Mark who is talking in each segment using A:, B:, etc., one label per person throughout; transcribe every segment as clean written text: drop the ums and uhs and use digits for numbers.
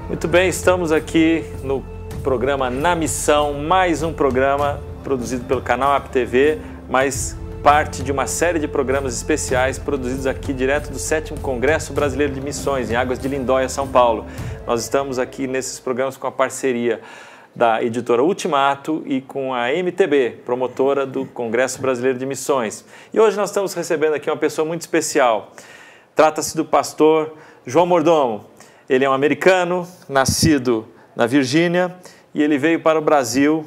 A: Muito bem, estamos aqui no programa Na Missão, mais um programa produzido pelo canal AppTV, mas parte de uma série de programas especiais produzidos aqui direto do 7º Congresso Brasileiro de Missões, em Águas de Lindóia, São Paulo. Nós estamos aqui nesses programas com a parceria da editora Ultimato e com a MTB, promotora do Congresso Brasileiro de Missões. E hoje nós estamos recebendo aqui uma pessoa muito especial. Trata-se do pastor João Mordomo. Ele é um americano, nascido na Virgínia, e ele veio para o Brasil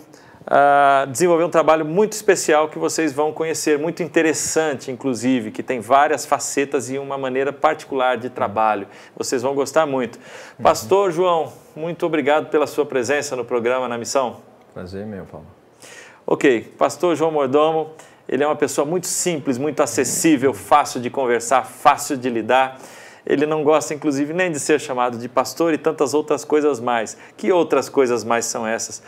A: desenvolver um trabalho muito especial que vocês vão conhecer, muito interessante, inclusive, que tem várias facetas e uma maneira particular de trabalho. Vocês vão gostar muito. Pastor João, muito obrigado pela sua presença no programa Na Missão.
B: Prazer meu, Paulo.
A: Ok, pastor João Mordomo, ele é uma pessoa muito simples, muito acessível, fácil de conversar, fácil de lidar. Ele não gosta, inclusive, nem de ser chamado de pastor e tantas outras coisas mais. Que outras coisas mais são essas?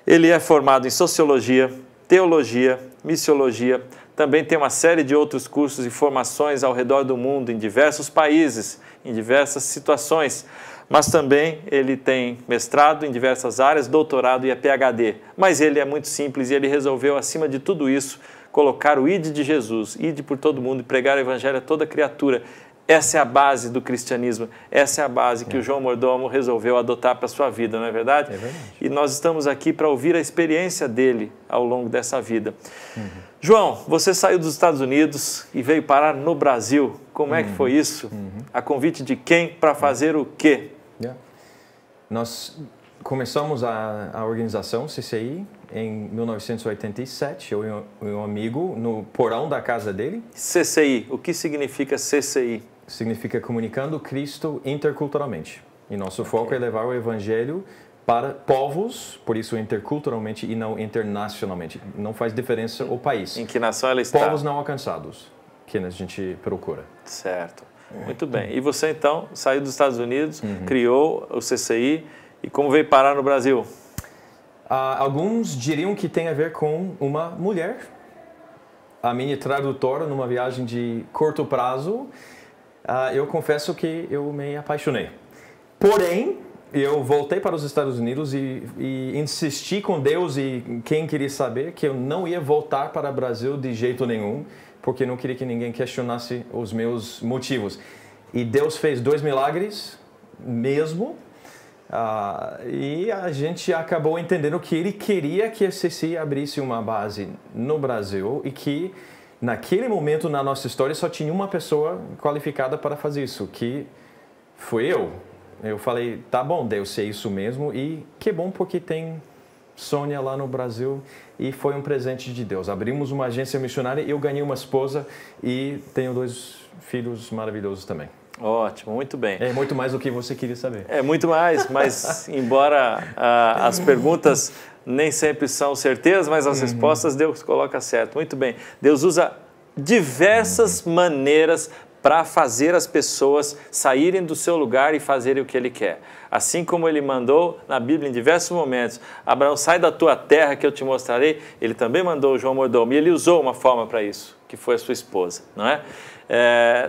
A: Ele é formado em Sociologia, Teologia, Missiologia, também tem uma série de outros cursos e formações ao redor do mundo, em diversos países, em diversas situações, mas também ele tem mestrado em diversas áreas, doutorado e é PhD. Mas ele é muito simples e ele resolveu, acima de tudo isso, colocar o ID de Jesus, ide por todo mundo e pregar o evangelho a toda criatura. Essa é a base do cristianismo, essa é a base que o João Mordomo resolveu adotar para a sua vida, não é verdade?
B: É verdade.
A: E nós estamos aqui para ouvir a experiência dele ao longo dessa vida. João, você saiu dos Estados Unidos e veio parar no Brasil. Como é que foi isso? A convite de quem para fazer o quê?
B: Nós começamos a organização CCI em 1987, eu e um amigo, no porão da casa dele.
A: CCI, o que significa CCI?
B: Significa Comunicando Cristo Interculturalmente. E nosso foco é levar o Evangelho para povos, por isso interculturalmente e não internacionalmente. Não faz diferença o país.
A: Em que nação ela está?
B: Povos não alcançados, que a gente procura.
A: Certo. Muito bem. E você, então, saiu dos Estados Unidos, criou o CCI e como veio parar no Brasil?
B: Alguns diriam que tem a ver com uma mulher. A minha tradutora, numa viagem de curto prazo, eu confesso que eu me apaixonei. Porém, eu voltei para os Estados Unidos e insisti com Deus e quem queria saber que eu não ia voltar para o Brasil de jeito nenhum, porque não queria que ninguém questionasse os meus motivos. E Deus fez 2 milagres mesmo. E a gente acabou entendendo que ele queria que a CCI abrisse uma base no Brasil e que naquele momento na nossa história só tinha uma pessoa qualificada para fazer isso, que foi eu. Eu falei, tá bom, Deus, é isso mesmo, e que bom porque tem Sônia lá no Brasil e foi um presente de Deus. Abrimos uma agência missionária, eu ganhei uma esposa e tenho 2 filhos maravilhosos também.
A: Ótimo, muito bem.
B: É muito mais do que você queria saber.
A: É muito mais, mas embora as perguntas nem sempre são certeiras, mas as respostas Deus coloca certo. Muito bem. Deus usa diversas maneiras para fazer as pessoas saírem do seu lugar e fazerem o que Ele quer. Assim como Ele mandou na Bíblia em diversos momentos, Abraão, sai da tua terra que eu te mostrarei, Ele também mandou o João Mordomo e Ele usou uma forma para isso, que foi a sua esposa, não é?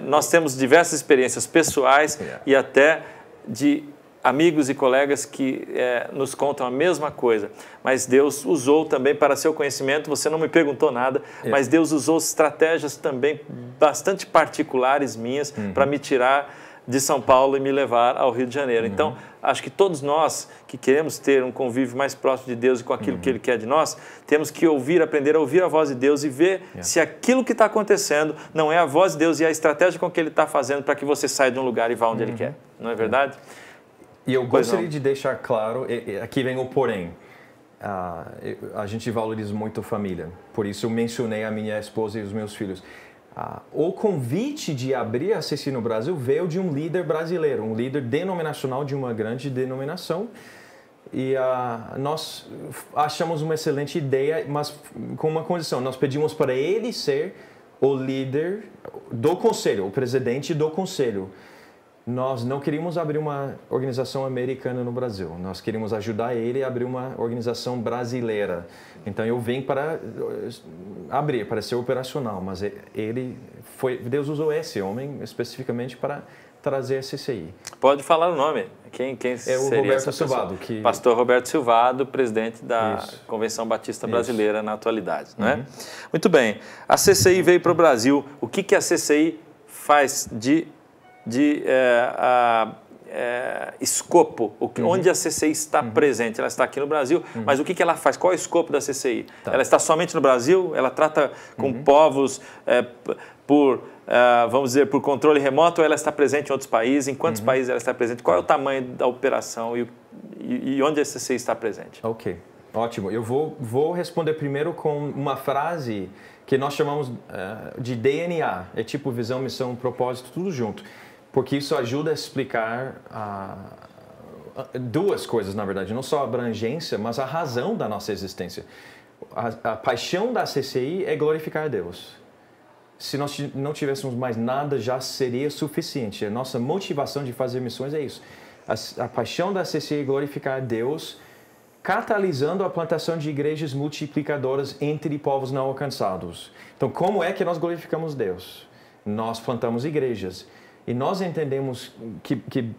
A: Nós temos diversas experiências pessoais e até de amigos e colegas que nos contam a mesma coisa, mas Deus usou também para seu conhecimento, você não me perguntou nada, mas Deus usou estratégias também bastante particulares minhas para me tirar de São Paulo e me levar ao Rio de Janeiro. Então, acho que todos nós que queremos ter um convívio mais próximo de Deus e com aquilo que Ele quer de nós, temos que aprender a ouvir a voz de Deus e ver se aquilo que está acontecendo não é a voz de Deus e a estratégia com que Ele está fazendo para que você saia de um lugar e vá onde Ele quer. Não é verdade?
B: E eu gostaria de deixar claro, aqui vem o porém, a gente valoriza muito a família, por isso eu mencionei a minha esposa e os meus filhos. O convite de abrir a CCI no Brasil veio de um líder brasileiro, um líder denominacional de uma grande denominação. E nós achamos uma excelente ideia, mas com uma condição. Nós pedimos para ele ser o líder do conselho, o presidente do conselho. Nós não queríamos abrir uma organização americana no Brasil. Nós queríamos ajudar ele a abrir uma organização brasileira. Então eu vim para abrir, para ser operacional, mas Deus usou esse homem especificamente para trazer a CCI.
A: Pode falar o nome, Quem
B: É o
A: seria
B: Roberto
A: essa pessoa?
B: Silvado.
A: Pastor Roberto Silvado, presidente da
B: Isso.
A: Convenção Batista
B: Isso.
A: Brasileira na atualidade. Não é? Muito bem. A CCI veio para o Brasil. O que a CCI faz de escopo? Onde a CCI está presente? Ela está aqui no Brasil, mas o que ela faz? Qual é o escopo da CCI?
B: Tá.
A: Ela está somente no Brasil? Ela trata com povos vamos dizer, por controle remoto, ou ela está presente em outros países? Em quantos países ela está presente? Qual é o tamanho da operação e onde a CCI está presente?
B: Ok, ótimo. Eu vou responder primeiro com uma frase que nós chamamos de DNA. É tipo visão, missão, propósito, tudo junto. Porque isso ajuda a explicar duas coisas, na verdade. Não só a abrangência, mas a razão da nossa existência. A paixão da CCI é glorificar a Deus. Se nós não tivéssemos mais nada, já seria suficiente. A nossa motivação de fazer missões é isso. A paixão da CCI é glorificar a Deus, catalisando a plantação de igrejas multiplicadoras entre povos não alcançados. Então, como é que nós glorificamos Deus? Nós plantamos igrejas. E nós entendemos que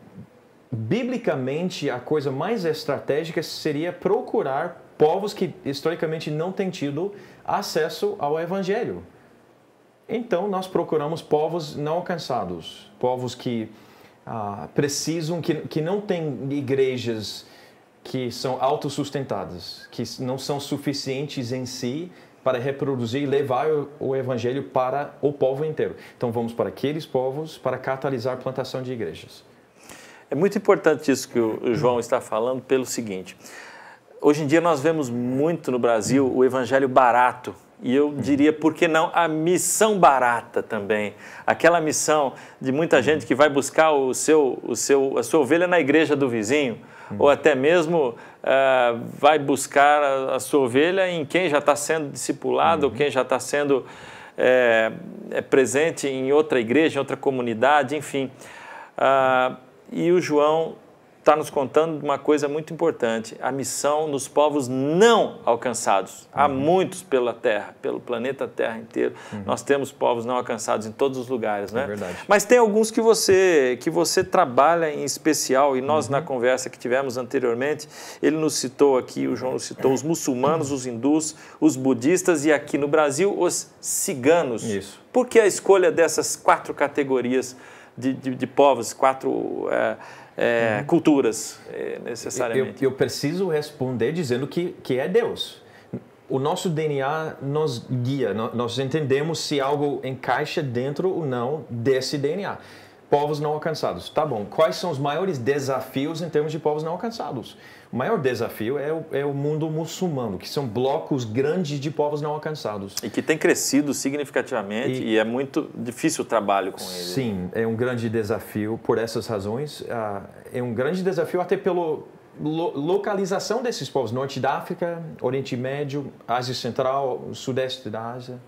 B: biblicamente, a coisa mais estratégica seria procurar povos que, historicamente, não têm tido acesso ao Evangelho. Então, nós procuramos povos não alcançados, povos que precisam, que não têm igrejas que são autossustentadas, que não são suficientes em si para reproduzir e levar o Evangelho para o povo inteiro. Então, vamos para aqueles povos para catalisar a plantação de igrejas.
A: É muito importante isso que o João está falando pelo seguinte. Hoje em dia nós vemos muito no Brasil o Evangelho barato. E eu diria, por que não, a missão barata também. Aquela missão de muita gente que vai buscar a sua ovelha na igreja do vizinho, ou até mesmo vai buscar a sua ovelha em quem já está sendo discipulado, ou quem já está sendo presente em outra igreja, em outra comunidade, enfim. E o João está nos contando uma coisa muito importante, a missão nos povos não alcançados. Há muitos pela Terra, pelo planeta Terra inteiro. Nós temos povos não alcançados em todos os lugares, né?
B: É verdade.
A: Mas tem alguns que você trabalha em especial, e nós na conversa que tivemos anteriormente, ele nos citou aqui, o João nos citou os muçulmanos, os hindus, os budistas e aqui no Brasil os ciganos.
B: Isso.
A: Por que a escolha dessas 4 categorias de povos, 4 culturas, necessariamente?
B: Eu preciso responder dizendo que é Deus. O nosso DNA nos guia, nós entendemos se algo encaixa dentro ou não desse DNA. Povos não alcançados. Tá bom, quais são os maiores desafios em termos de povos não alcançados? O maior desafio é o mundo muçulmano, que são blocos grandes de povos não alcançados.
A: E que tem crescido significativamente e é muito difícil o trabalho com eles.
B: Sim, é um grande desafio por essas razões. É um grande desafio até pela localização desses povos. Norte da África, Oriente Médio, Ásia Central, Sudeste da Ásia.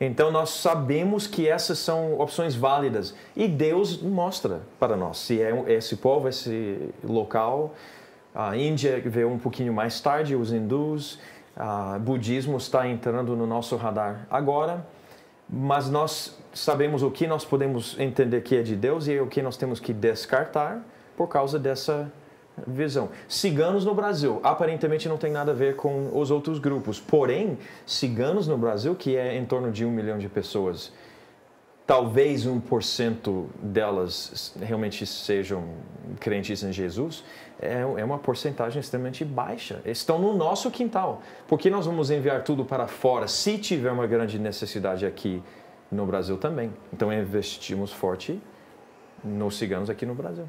B: Então, nós sabemos que essas são opções válidas. E Deus mostra para nós se é esse povo, esse local. A Índia veio um pouquinho mais tarde, os hindus. O budismo está entrando no nosso radar agora. Mas nós sabemos o que nós podemos entender que é de Deus e o que nós temos que descartar por causa dessa visão. Ciganos no Brasil, aparentemente não tem nada a ver com os outros grupos. Porém, ciganos no Brasil, que é em torno de 1 milhão de pessoas, talvez 1% delas realmente sejam crentes em Jesus, é uma porcentagem extremamente baixa. Estão no nosso quintal. Por que nós vamos enviar tudo para fora se tiver uma grande necessidade aqui no Brasil também? Então, investimos forte nos ciganos aqui no Brasil.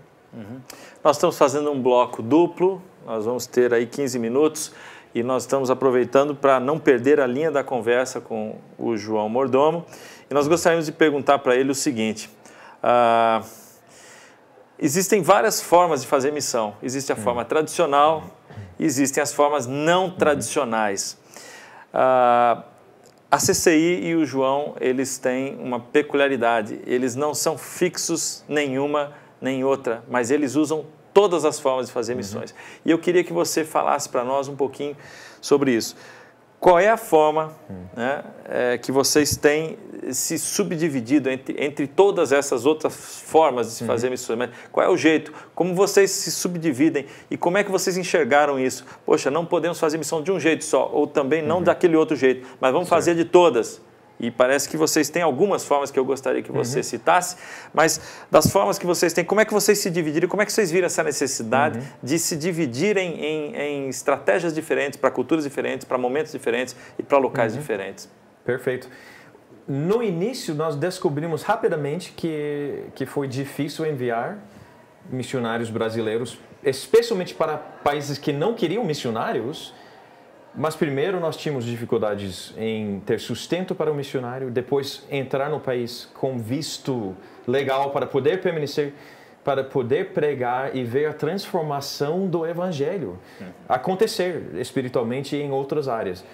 A: Nós estamos fazendo um bloco duplo, nós vamos ter aí 15 minutos e nós estamos aproveitando para não perder a linha da conversa com o João Mordomo. E nós gostaríamos de perguntar para ele o seguinte, existem várias formas de fazer missão. Existe a forma tradicional, existem as formas não tradicionais. A CCI e o João, eles têm uma peculiaridade, eles não são fixos nenhuma nem outra, mas eles usam todas as formas de fazer missões. E eu queria que você falasse para nós um pouquinho sobre isso. qual é a forma, né, que vocês têm se subdividido entre todas essas outras formas de se fazer missões? Mas qual é o jeito? Como vocês se subdividem? E como é que vocês enxergaram isso? Poxa, não podemos fazer missão de um jeito só, ou também não daquele outro jeito, mas vamos fazer de todas. E parece que vocês têm algumas formas que eu gostaria que você citasse, mas das formas que vocês têm, como é que vocês se dividiram? Como é que vocês viram essa necessidade de se dividirem em estratégias diferentes, para culturas diferentes, para momentos diferentes e para locais diferentes?
B: Perfeito. No início, nós descobrimos rapidamente que foi difícil enviar missionários brasileiros, especialmente para países que não queriam missionários. Mas primeiro nós tínhamos dificuldades em ter sustento para o missionário, depois entrar no país com visto legal para poder permanecer, para poder pregar e ver a transformação do evangelho acontecer espiritualmente em outras áreas.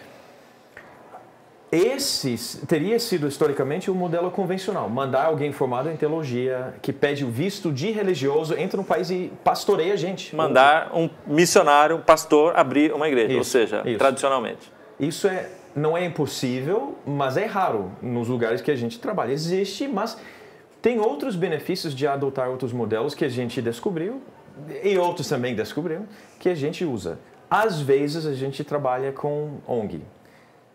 B: Esse teria sido historicamente o modelo convencional, mandar alguém formado em teologia, que pede o visto de religioso, entra no país e pastoreia a gente.
A: Mandar um missionário, um pastor, abrir uma igreja, ou seja, tradicionalmente.
B: Isso não é impossível, mas é raro nos lugares que a gente trabalha. Existe, mas tem outros benefícios de adotar outros modelos que a gente descobriu, e outros também descobriram, que a gente usa. Às vezes a gente trabalha com ONG.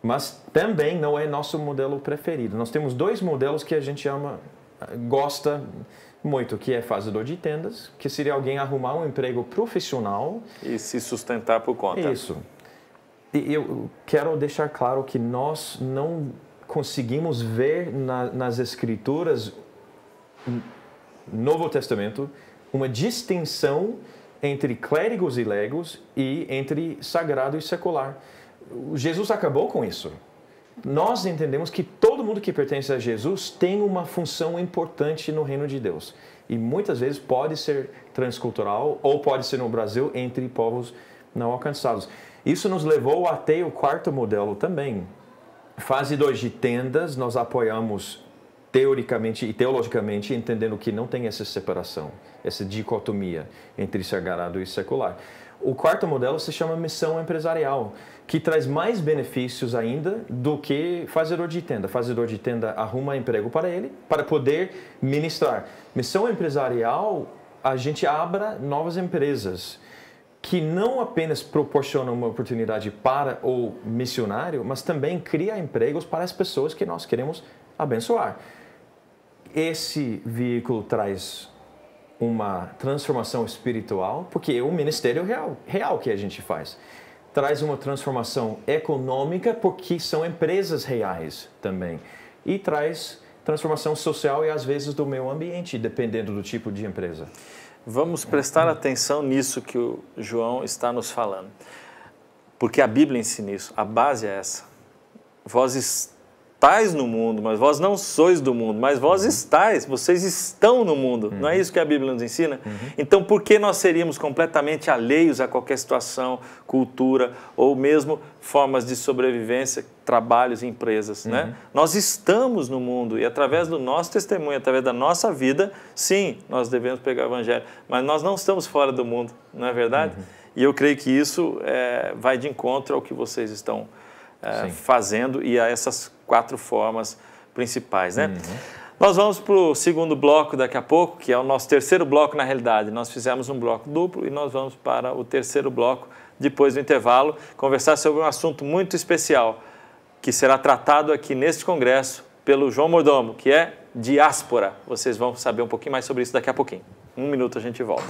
B: Mas também não é nosso modelo preferido. Nós temos dois modelos que a gente gosta muito, que é fazedor de tendas, que seria alguém arrumar um emprego profissional.
A: E se sustentar por conta.
B: Isso. E eu quero deixar claro que nós não conseguimos ver nas Escrituras, no Novo Testamento, uma distinção entre clérigos e leigos e entre sagrado e secular. Jesus acabou com isso. Nós entendemos que todo mundo que pertence a Jesus tem uma função importante no reino de Deus. E muitas vezes pode ser transcultural ou pode ser no Brasil entre povos não alcançados. Isso nos levou até o quarto modelo também. Fase 2 de tendas, nós apoiamos teoricamente e teologicamente, entendendo que não tem essa separação, essa dicotomia entre sagrado e secular. O quarto modelo se chama missão empresarial, que traz mais benefícios ainda do que fazedor de tenda. Fazedor de tenda arruma emprego para ele, para poder ministrar. Missão empresarial, a gente abre novas empresas, que não apenas proporcionam uma oportunidade para o missionário, mas também cria empregos para as pessoas que nós queremos abençoar. Esse veículo traz uma transformação espiritual, porque é um ministério real que a gente faz. Traz uma transformação econômica, porque são empresas reais também. E traz transformação social e, às vezes, do meio ambiente, dependendo do tipo de empresa.
A: Vamos prestar atenção nisso que o João está nos falando. Porque a Bíblia ensina isso, a base é essa. Vós estáis no mundo, mas vós não sois do mundo, mas vós estáis, vocês estão no mundo. Não é isso que a Bíblia nos ensina? Então, por que nós seríamos completamente alheios a qualquer situação, cultura ou mesmo formas de sobrevivência, trabalhos e empresas, né? Nós estamos no mundo e através do nosso testemunho, através da nossa vida, sim, nós devemos pregar o Evangelho, mas nós não estamos fora do mundo, não é verdade? E eu creio que isso vai de encontro ao que vocês estão fazendo e a essas 4 formas principais, né? Nós vamos para o segundo bloco daqui a pouco, que é o nosso terceiro bloco na realidade. Nós fizemos um bloco duplo e nós vamos para o terceiro bloco, depois do intervalo, conversar sobre um assunto muito especial, que será tratado aqui neste congresso pelo João Mordomo, que é diáspora. Vocês vão saber um pouquinho mais sobre isso daqui a pouquinho. 1 minuto a gente volta.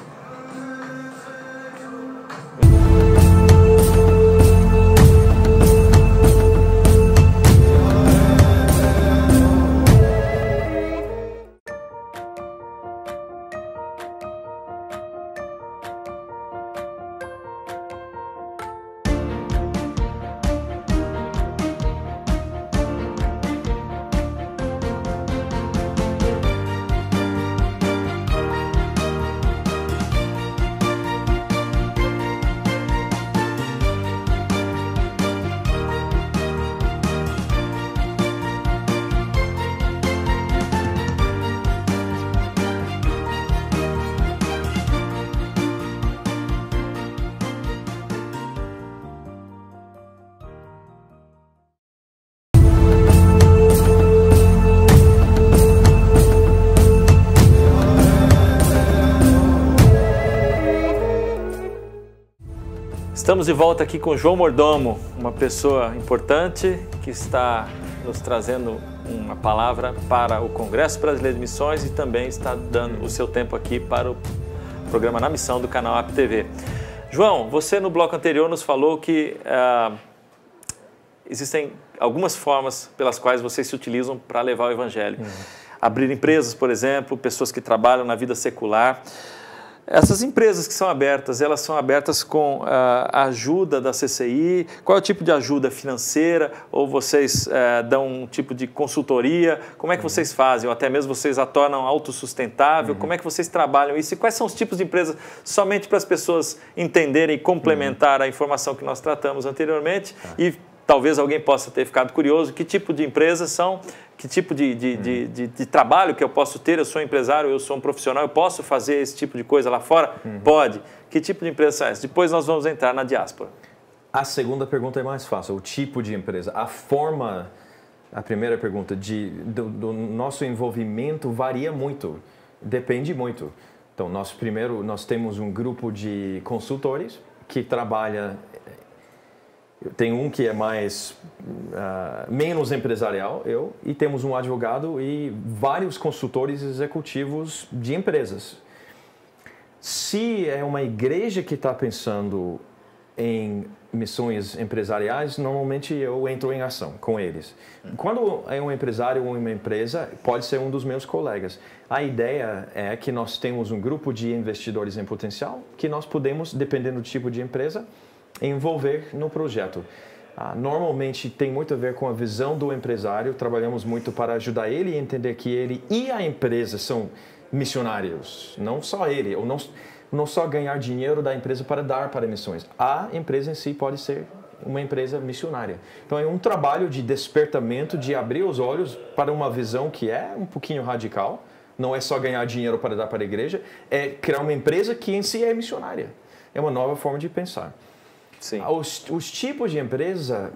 A: Estamos de volta aqui com João Mordomo, uma pessoa importante que está nos trazendo uma palavra para o Congresso Brasileiro de Missões e também está dando o seu tempo aqui para o programa Na Missão do canal App TV. João, você no bloco anterior nos falou que existem algumas formas pelas quais vocês se utilizam para levar o Evangelho. Abrir empresas, por exemplo, pessoas que trabalham na vida secular. Essas empresas que são abertas, elas são abertas com a ajuda da CCI? Qual é o tipo de ajuda financeira? Ou vocês dão um tipo de consultoria? Como é que vocês fazem? Ou até mesmo vocês a tornam autossustentável? Como é que vocês trabalham isso? E quais são os tipos de empresas, somente para as pessoas entenderem e complementar a informação que nós tratamos anteriormente? E talvez alguém possa ter ficado curioso, que tipo de empresas são, que tipo de trabalho que eu posso ter? Eu sou empresário, eu sou um profissional, eu posso fazer esse tipo de coisa lá fora? Pode. Que tipo de empresa são essas? Depois nós vamos entrar na diáspora.
B: A segunda pergunta é mais fácil, o tipo de empresa. A forma, a primeira pergunta, do nosso envolvimento varia muito, depende muito. Então, nós temos um grupo de consultores que trabalha. Tem um que é menos empresarial, e temos um advogado e vários consultores executivos de empresas. Se é uma igreja que está pensando em missões empresariais, normalmente eu entro em ação com eles. Quando é um empresário ou uma empresa, pode ser um dos meus colegas. A ideia é que nós temos um grupo de investidores em potencial que nós podemos, dependendo do tipo de empresa, envolver no projeto. Normalmente tem muito a ver com a visão do empresário. Trabalhamos muito para ajudar ele a entender que ele e a empresa são missionários. Não só ele, ou não só ganhar dinheiro da empresa para dar para missões. A empresa em si pode ser uma empresa missionária. Então é um trabalho de despertamento, de abrir os olhos para uma visão que é um pouquinho radical. Não é só ganhar dinheiro para dar para a igreja, é criar uma empresa que em si é missionária. É uma nova forma de pensar.
A: Sim.
B: Os tipos de empresa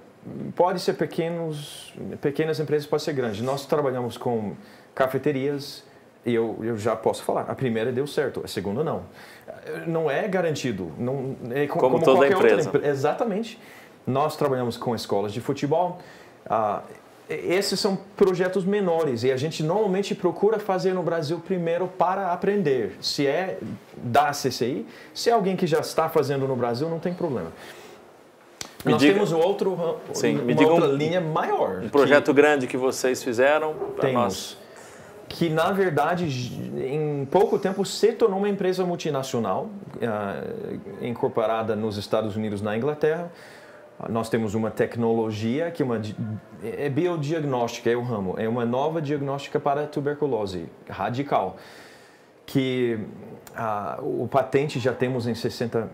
B: podem ser pequenas empresas, podem ser grandes. Nós trabalhamos com cafeterias e eu já posso falar. A primeira deu certo, a segunda não. Não é garantido. Não, é
A: como toda empresa.
B: Exatamente. Nós trabalhamos com escolas de futebol. Esses são projetos menores e a gente normalmente procura fazer no Brasil primeiro para aprender. Se é da CCI, se é alguém que já está fazendo no Brasil, não tem problema. Nós temos uma outra linha maior.
A: Um projeto grande que vocês fizeram para nós.
B: Que, na verdade, em pouco tempo se tornou uma empresa multinacional, incorporada nos Estados Unidos, na Inglaterra. Nós temos uma tecnologia que é biodiagnóstica, é o ramo. É uma nova diagnóstica para tuberculose, radical. Que o patente já temos em 60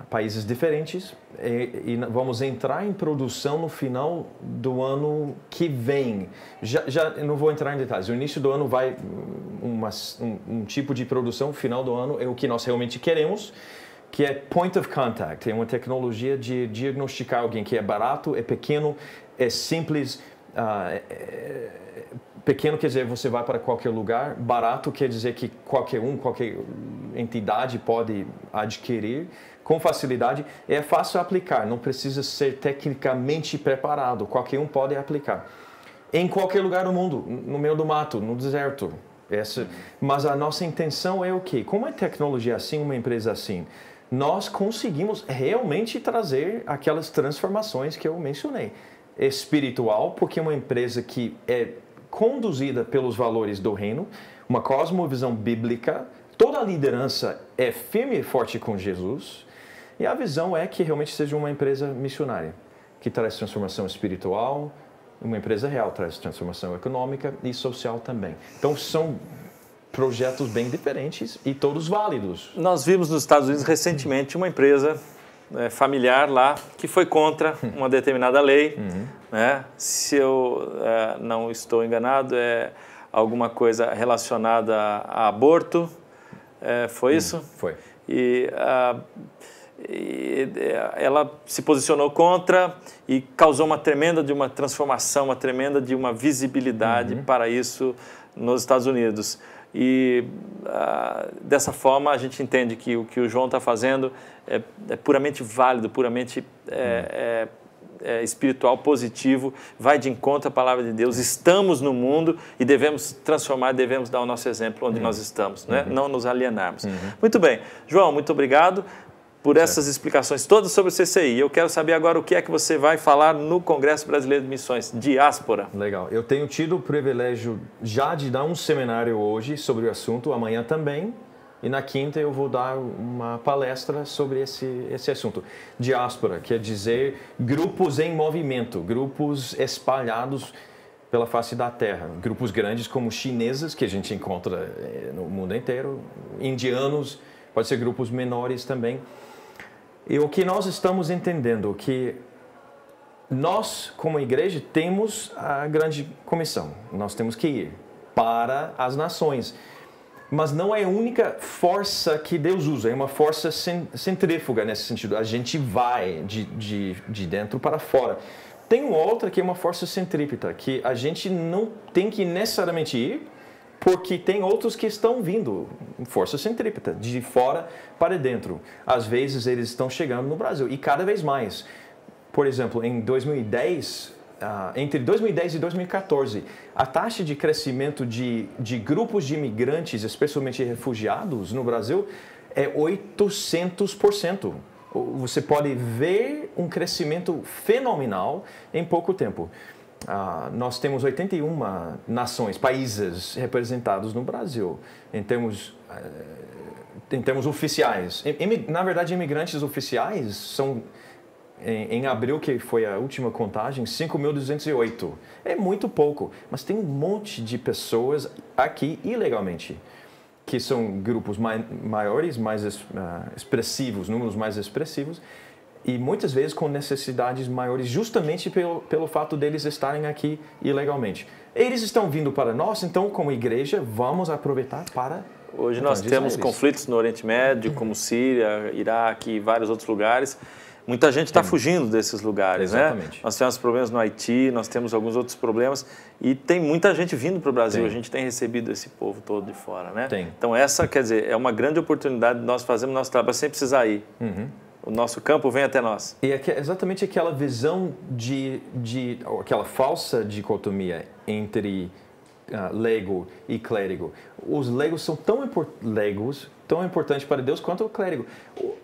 B: países diferentes e vamos entrar em produção no final do ano que vem. Já não vou entrar em detalhes. No início do ano vai um tipo de produção, no final do ano é o que nós realmente queremos, que é Point of Contact. É uma tecnologia de diagnosticar alguém que é barato, é pequeno, é simples. Pequeno quer dizer você vai para qualquer lugar, barato quer dizer que qualquer entidade pode adquirir com facilidade. É fácil aplicar, não precisa ser tecnicamente preparado, qualquer um pode aplicar. Em qualquer lugar do mundo, no meio do mato, no deserto. Mas a nossa intenção é o quê? Como é tecnologia assim, uma empresa assim? Nós conseguimos realmente trazer aquelas transformações que eu mencionei. Espiritual, porque é uma empresa que é conduzida pelos valores do reino, uma cosmovisão bíblica, toda a liderança é firme e forte com Jesus, e a visão é que realmente seja uma empresa missionária, que traz transformação espiritual, uma empresa real traz transformação econômica e social também. Então são projetos bem diferentes e todos válidos.
A: Nós vimos nos Estados Unidos recentemente uma empresa familiar lá que foi contra uma determinada lei. Né? Se eu não estou enganado, é alguma coisa relacionada a aborto. Foi isso?
B: Foi.
A: E ela se posicionou contra e causou uma tremenda de uma transformação, uma tremenda de uma visibilidade para isso nos Estados Unidos. E dessa forma a gente entende que o que o João está fazendo é puramente válido, puramente espiritual, positivo, vai de encontro à palavra de Deus. Estamos no mundo e devemos transformar, devemos dar o nosso exemplo onde nós estamos, né? Não nos alienarmos. Muito bem. João, muito obrigado por essas explicações todas sobre o CCI. Eu quero saber agora o que é que você vai falar no Congresso Brasileiro de Missões, Diáspora.
B: Legal. Eu tenho tido o privilégio já de dar um seminário hoje sobre o assunto, amanhã também, e na quinta eu vou dar uma palestra sobre esse assunto. Diáspora quer dizer grupos em movimento, grupos espalhados pela face da terra. Grupos grandes como chineses, que a gente encontra no mundo inteiro, indianos, pode ser grupos menores também. E o que nós estamos entendendo que nós, como igreja, temos a grande comissão. Nós temos que ir para as nações. Mas não é a única força que Deus usa, é uma força centrífuga nesse sentido. A gente vai de dentro para fora. Tem uma outra que é uma força centrípeta, que a gente não tem que necessariamente ir, porque tem outros que estão vindo, força centrípeta, de fora para dentro. Às vezes eles estão chegando no Brasil, e cada vez mais. Por exemplo, em 2010, entre 2010 e 2014, a taxa de crescimento de grupos de imigrantes, especialmente refugiados, no Brasil, é 800%. Você pode ver um crescimento fenomenal em pouco tempo. Nós temos 81 nações, países representados no Brasil, em termos oficiais. Na verdade, imigrantes oficiais são, em abril, que foi a última contagem, 5.208. É muito pouco, mas tem um monte de pessoas aqui ilegalmente, que são grupos maiores, mais expressivos, números mais expressivos, e muitas vezes com necessidades maiores, justamente pelo fato deles estarem aqui ilegalmente. Eles estão vindo para nós, então, como igreja, vamos aproveitar para...
A: Hoje nós temos conflitos no Oriente Médio, como Síria, Iraque e vários outros lugares. Muita gente está fugindo desses lugares,
B: exatamente,
A: né? Nós temos problemas no Haiti, nós temos alguns outros problemas e tem muita gente vindo para o Brasil. A gente tem recebido esse povo todo de fora, né? Então essa, quer dizer, é uma grande oportunidade de nós fazermos nosso trabalho sem precisar ir. O nosso campo vem até nós.
B: E é exatamente aquela visão aquela falsa dicotomia entre leigo e clérigo. Os leigos são tão importantes para Deus quanto o clérigo.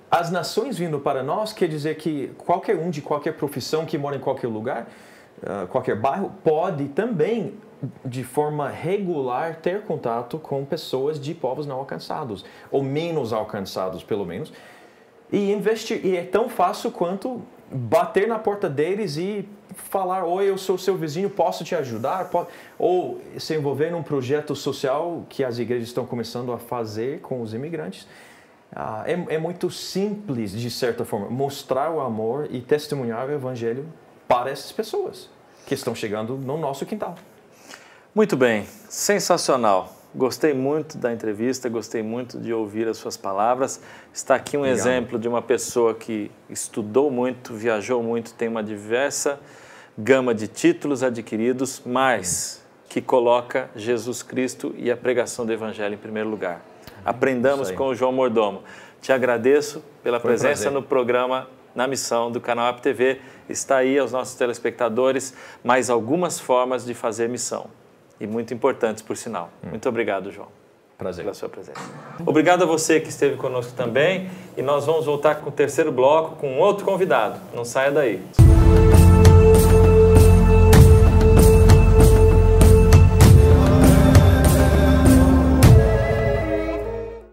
B: As nações vindo para nós quer dizer que qualquer um de qualquer profissão que mora em qualquer lugar, qualquer bairro, pode também, de forma regular, ter contato com pessoas de povos não alcançados, ou menos alcançados, pelo menos, e investir. E é tão fácil quanto bater na porta deles e falar: oi, eu sou seu vizinho, posso te ajudar? Ou se envolver num projeto social que as igrejas estão começando a fazer com os imigrantes. É muito simples, de certa forma, mostrar o amor e testemunhar o evangelho para essas pessoas que estão chegando no nosso quintal.
A: Muito bem, sensacional. Gostei muito da entrevista, gostei muito de ouvir as suas palavras. Está aqui um exemplo de uma pessoa que estudou muito, viajou muito, tem uma diversa gama de títulos adquiridos, mas que coloca Jesus Cristo e a pregação do Evangelho em primeiro lugar. Aprendamos com o João Mordomo. Te agradeço pela presença no programa Na Missão do canal App TV. Está aí aos nossos telespectadores mais algumas formas de fazer missão. E muito importantes, por sinal. Muito obrigado, João.
B: Prazer.
A: Pela sua presença. Obrigado a você que esteve conosco também. E nós vamos voltar com o terceiro bloco com outro convidado. Não saia daí.